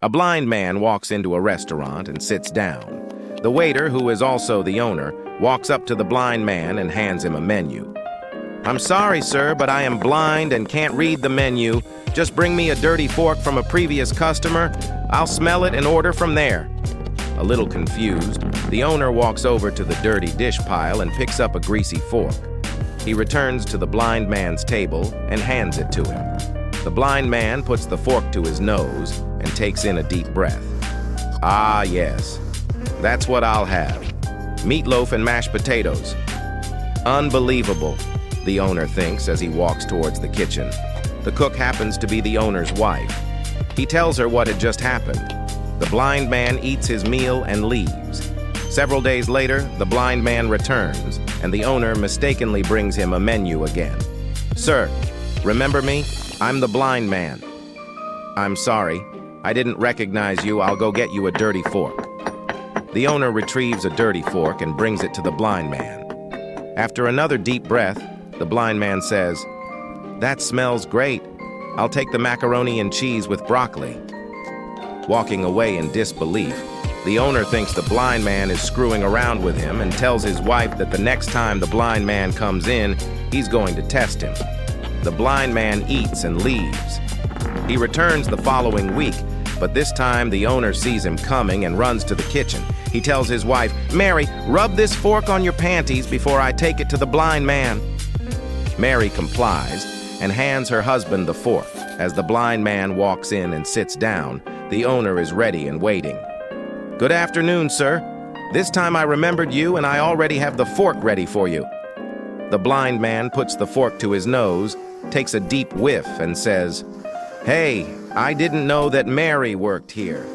A blind man walks into a restaurant and sits down. The waiter, who is also the owner, walks up to the blind man and hands him a menu. "I'm sorry, sir, but I am blind and can't read the menu. Just bring me a dirty fork from a previous customer. I'll smell it and order from there." A little confused, the owner walks over to the dirty dish pile and picks up a greasy fork. He returns to the blind man's table and hands it to him. The blind man puts the fork to his nose and takes in a deep breath. "Ah, yes. That's what I'll have. Meatloaf and mashed potatoes." "Unbelievable," the owner thinks as he walks towards the kitchen. The cook happens to be the owner's wife. He tells her what had just happened. The blind man eats his meal and leaves. Several days later, the blind man returns, and the owner mistakenly brings him a menu again. "Sir, remember me? I'm the blind man." "I'm sorry. I didn't recognize you. I'll go get you a dirty fork." The owner retrieves a dirty fork and brings it to the blind man. After another deep breath, the blind man says, "That smells great. I'll take the macaroni and cheese with broccoli." Walking away in disbelief, the owner thinks the blind man is screwing around with him and tells his wife that the next time the blind man comes in, he's going to test him. The blind man eats and leaves. He returns the following week, but this time the owner sees him coming and runs to the kitchen. He tells his wife, "Mary, rub this fork on your panties before I take it to the blind man." Mary complies and hands her husband the fork. As the blind man walks in and sits down, the owner is ready and waiting. "Good afternoon, sir. This time I remembered you and I already have the fork ready for you." The blind man puts the fork to his nose, takes a deep whiff and says, "Hey, I didn't know that Mary worked here."